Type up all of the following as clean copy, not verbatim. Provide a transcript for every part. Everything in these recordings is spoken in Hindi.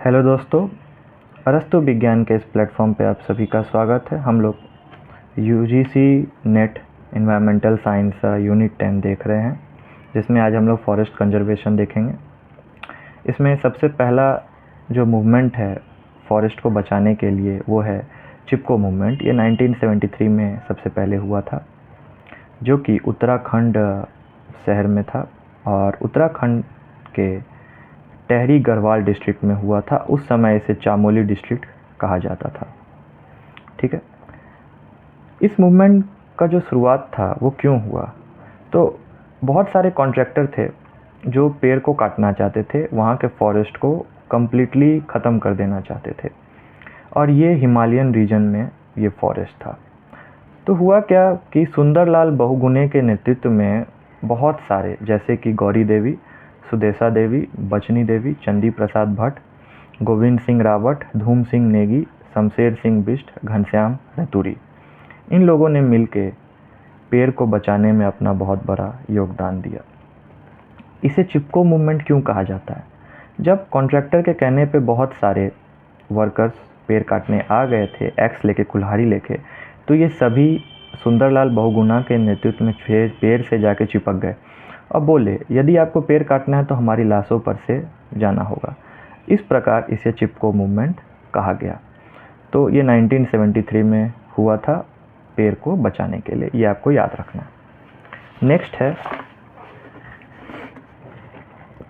हेलो दोस्तों, अरस्तु विज्ञान के इस प्लेटफॉर्म पे आप सभी का स्वागत है। हम लोग UGC net environmental science unit 10 देख रहे हैं, जिसमें आज हम लोग फॉरेस्ट कंजर्वेशन देखेंगे। इसमें सबसे पहला जो मूवमेंट है फॉरेस्ट को बचाने के लिए वो है चिपको मूवमेंट। ये 1973 में सबसे पहले हुआ था, जो कि उत्तराखंड शहर में था और उत्तराखंड के टेहरी गढ़वाल डिस्ट्रिक्ट में हुआ था। उस समय इसे चामोली डिस्ट्रिक्ट कहा जाता था। ठीक है, इस मूवमेंट का जो शुरुआत था वो क्यों हुआ? तो बहुत सारे कॉन्ट्रैक्टर थे जो पेड़ को काटना चाहते थे, वहाँ के फॉरेस्ट को कम्प्लीटली ख़त्म कर देना चाहते थे, और ये हिमालयन रीजन में ये फॉरेस्ट था। तो हुआ क्या कि सुंदरलाल बहुगुणे के नेतृत्व में बहुत सारे, जैसे कि गौरी देवी, सुदेशा देवी, बचनी देवी, चंदी प्रसाद भट्ट, गोविंद सिंह रावत, धूम सिंह नेगी, शमशेर सिंह बिष्ट, घनश्याम रतूरी, इन लोगों ने मिलके पेड़ को बचाने में अपना बहुत बड़ा योगदान दिया। इसे चिपको मूवमेंट क्यों कहा जाता है? जब कॉन्ट्रैक्टर के कहने पे बहुत सारे वर्कर्स पेड़ काटने आ गए थे, एक्स लेके, कुल्हाड़ी लेके, तो ये सभी सुंदरलाल बहुगुणा के नेतृत्व में पेड़ से जाके चिपक गए और बोले, यदि आपको पेड़ काटना है तो हमारी लाशों पर से जाना होगा। इस प्रकार इसे चिपको मूवमेंट कहा गया। तो ये 1973 में हुआ था पेड़ को बचाने के लिए, ये आपको याद रखना। नेक्स्ट है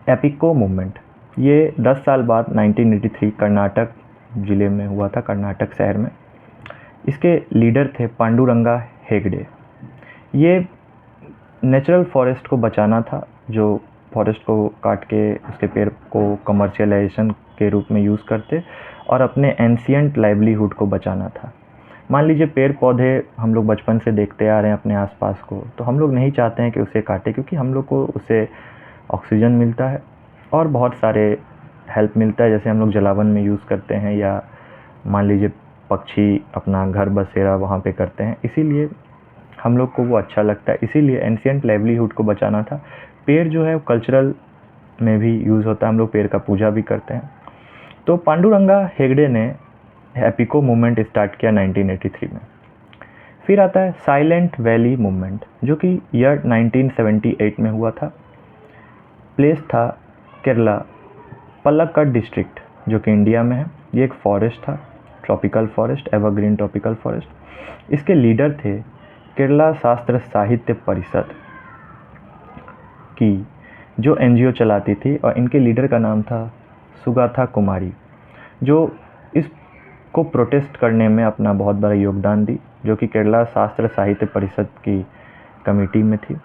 एपिको मूवमेंट। ये 10 साल बाद 1983 कर्नाटक ज़िले में हुआ था, कर्नाटक शहर में। इसके लीडर थे पांडुरंगा हेगड़े। ये नेचुरल फॉरेस्ट को बचाना था, जो फॉरेस्ट को काट के उसके पेड़ को कमर्शियलाइजेशन के रूप में यूज़ करते, और अपने एंशियंट लाइवलीहुड को बचाना था। मान लीजिए पेड़ पौधे हम लोग बचपन से देखते आ रहे हैं अपने आसपास को, तो हम लोग नहीं चाहते हैं कि उसे काटें, क्योंकि हम लोग को उससे ऑक्सीजन मिलता है और बहुत सारे हेल्प मिलता है, जैसे हम लोग जलावन में यूज़ करते हैं, या मान लीजिए पक्षी अपना घर बसेरा वहाँ पे करते हैं, इसीलिए हम लोग को वो अच्छा लगता है। इसीलिए एंशियंट लाइवलीहुड को बचाना था। पेड़ जो है कल्चरल में भी यूज़ होता है, हम लोग पेड़ का पूजा भी करते हैं। तो पांडुरंगा हेगड़े ने एपिको मूवमेंट स्टार्ट किया 1983 में। फिर आता है साइलेंट वैली मूवमेंट, जो कि ईयर 1978 में हुआ था। प्लेस था केरला, पलक्कड डिस्ट्रिक्ट, जो कि इंडिया में है। ये एक फॉरेस्ट था, tropical forest, evergreen tropical forest. इसके लीडर थे केरला शास्त्र साहित्य परिषद की, जो एनजीओ चलाती थी, और इनके लीडर का नाम था सुगाथा कुमारी, जो इसको प्रोटेस्ट करने में अपना बहुत बड़ा योगदान दी, जो कि केरला शास्त्र साहित्य परिषद की कमेटी में थी।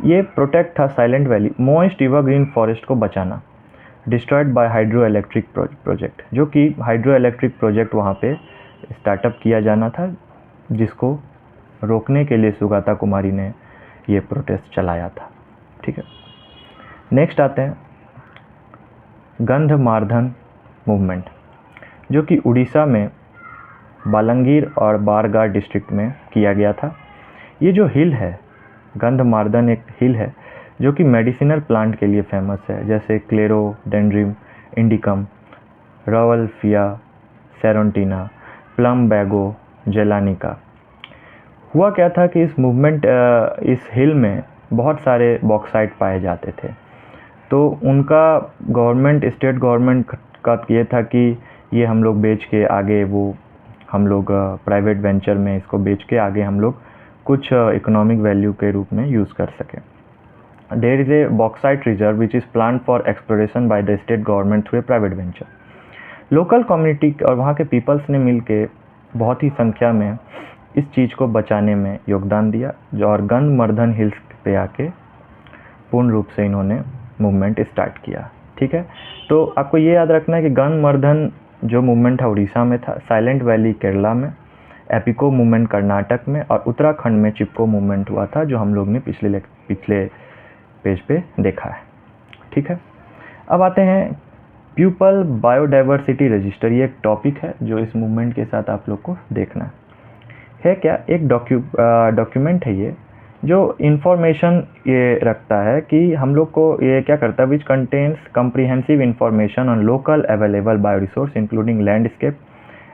ये प्रोटेक्ट था silent valley, moist evergreen forest को बचाना, destroyed by hydro electric project, जो कि हाइड्रो इलेक्ट्रिक प्रोजेक्ट वहाँ पे स्टार्टअप किया जाना था, जिसको रोकने के लिए सुगाता कुमारी ने ये प्रोटेस्ट चलाया था। ठीक है, नेक्स्ट आते हैं गंधमार्दन मूवमेंट, जो कि उड़ीसा में बालंगीर और बारगाड़ डिस्ट्रिक्ट में किया गया था। ये जो हिल है, गंधमार्दन एक हिल है जो कि मेडिसिनल प्लांट के लिए फेमस है, जैसे क्लेरोडेंड्रिम इंडिकम, रवल्फिया सेरोंटिना, प्लम बैगो जेलानिका। हुआ क्या था कि इस हिल में बहुत सारे बॉक्साइट पाए जाते थे, तो उनका गवर्नमेंट, स्टेट गवर्नमेंट का ये था कि ये हम लोग बेच के आगे, वो हम लोग प्राइवेट वेंचर में इसको बेच के आगे हम लोग कुछ इकोनॉमिक वैल्यू के रूप में यूज़ कर सकें। There is a bauxite reserve which is plan for exploration by the state government through a private venture. Local community और वहाँ के पीपल्स ने मिल के बहुत ही संख्या में इस चीज़ को बचाने में योगदान दिया, और गंधमार्दन हिल्स पे आके पूर्ण रूप से इन्होंने मूवमेंट स्टार्ट किया। ठीक है, तो आपको ये याद रखना है कि गंधमार्दन जो मूवमेंट था उड़ीसा में था, साइलेंट वैली केरला में, एपिको मूवमेंट कर्नाटक में, और उत्तराखंड में चिपको मूवमेंट हुआ था, जो हम लोग ने पिछले पेज पे देखा है। ठीक है, अब आते हैं पीपल बायोडाइवर्सिटी रजिस्टर। ये एक टॉपिक है जो इस मूवमेंट के साथ आप लोग को देखना है क्या। एक डॉक्यूमेंट है जो इंफॉर्मेशन ये रखता है कि हम लोग को ये क्या करता है, which contains comprehensive information on local available bio resource including landscape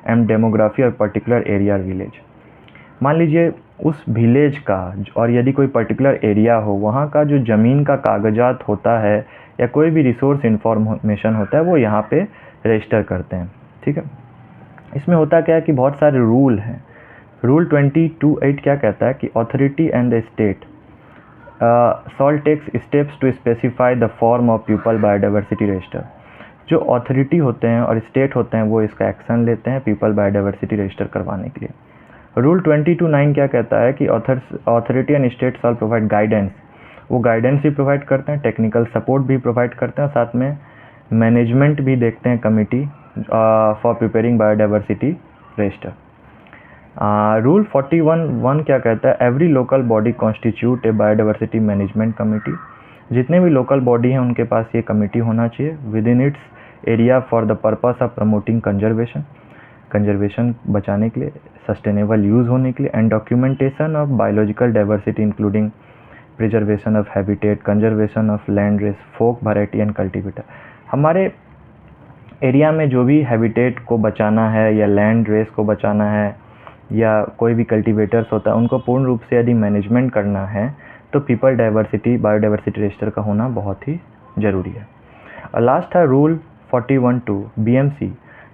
and demography और पर्टिकुलर एरिया विलेज। मान लीजिए उस विलेज का और यदि कोई पर्टिकुलर एरिया हो, वहाँ का जो ज़मीन का कागजात होता है या कोई भी रिसोर्स इंफॉर्मेशन होता है वो यहाँ पे रजिस्टर करते हैं। ठीक है, इसमें होता क्या है कि बहुत सारे रूल हैं। रूल 22(8) क्या कहता है कि authority and the state shall takes steps to specify the form of people biodiversity register. जो ऑथोरिटी होते हैं और स्टेट होते हैं वो इसका एक्शन लेते हैं पीपल बायोडाइवर्सिटी रजिस्टर करवाने के लिए। रूल 22(9) क्या कहता है कि authority and state shawl provide guidance. वो गाइडेंस भी प्रोवाइड करते हैं, टेक्निकल सपोर्ट भी प्रोवाइड करते हैं, साथ में मैनेजमेंट भी देखते हैं committee for preparing biodiversity register. Rule 41(1) क्या कहता है, एवरी लोकल बॉडी कॉन्स्टिट्यूट ए बायोडाइवर्सिटी मैनेजमेंट कमेटी। जितने भी लोकल बॉडी हैं उनके पास ये कमेटी होना चाहिए within its area for the purpose of promoting conservation बचाने के लिए, सस्टेनेबल यूज़ होने के लिए, and documentation of biological diversity including preservation of habitat, conservation of land race, folk variety and cultivator. हमारे एरिया में जो भी हैबिटेट को बचाना है या लैंड रेस को बचाना है या कोई भी कल्टीवेटर्स होता है उनको पूर्ण रूप से यदि मैनेजमेंट करना है तो पीपल डाइवर्सिटी बायोडाइवर्सिटी रजिस्टर का होना बहुत ही ज़रूरी है। और लास्ट है rule 41(2) BMC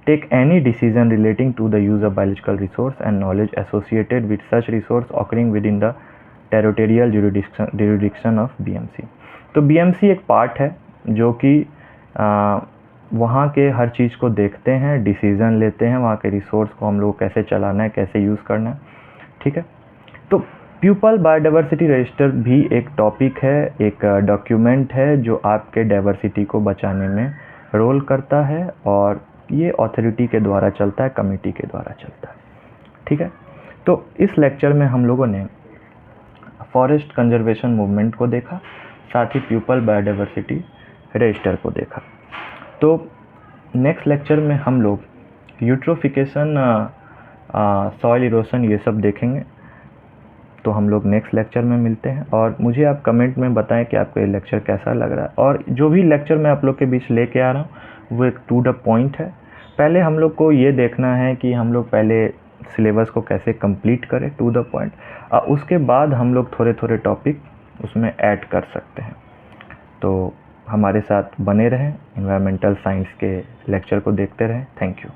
take any decision relating to the use of biological resource and knowledge associated with such resource occurring within the territorial jurisdiction of BMC। तो BMC एक पार्ट है जो कि वहाँ के हर चीज़ को देखते हैं, डिसीज़न लेते हैं, वहाँ के रिसोर्स को हम लोग कैसे चलाना है, कैसे यूज़ करना है। ठीक है, तो पीपल बायोडाइवर्सिटी रजिस्टर भी एक टॉपिक है, एक डॉक्यूमेंट है जो आपके डाइवर्सिटी को बचाने में रोल करता है और ये अथॉरिटी के द्वारा चलता है, कमेटी के द्वारा चलता है। ठीक है, तो इस लेक्चर में हम लोगों ने फॉरेस्ट कंजर्वेशन मूवमेंट को देखा, साथ ही पीपल बायोडाइवर्सिटी रजिस्टर को देखा। तो नेक्स्ट लेक्चर में हम लोग यूट्रोफिकेशन, सॉइल इरोशन ये सब देखेंगे। तो हम लोग नेक्स्ट लेक्चर में मिलते हैं और मुझे आप कमेंट में बताएं कि आपको ये लेक्चर कैसा लग रहा है। और जो भी लेक्चर मैं आप लोग के बीच लेके आ रहा हूँ वो एक टू द पॉइंट है। पहले हम लोग को ये देखना है कि हम लोग पहले सिलेबस को कैसे कंप्लीट करें टू द पॉइंट, उसके बाद हम लोग थोड़े थोड़े टॉपिक उसमें ऐड कर सकते हैं। तो हमारे साथ बने रहें, एनवायरमेंटल साइंस के लेक्चर को देखते रहें। Thank you.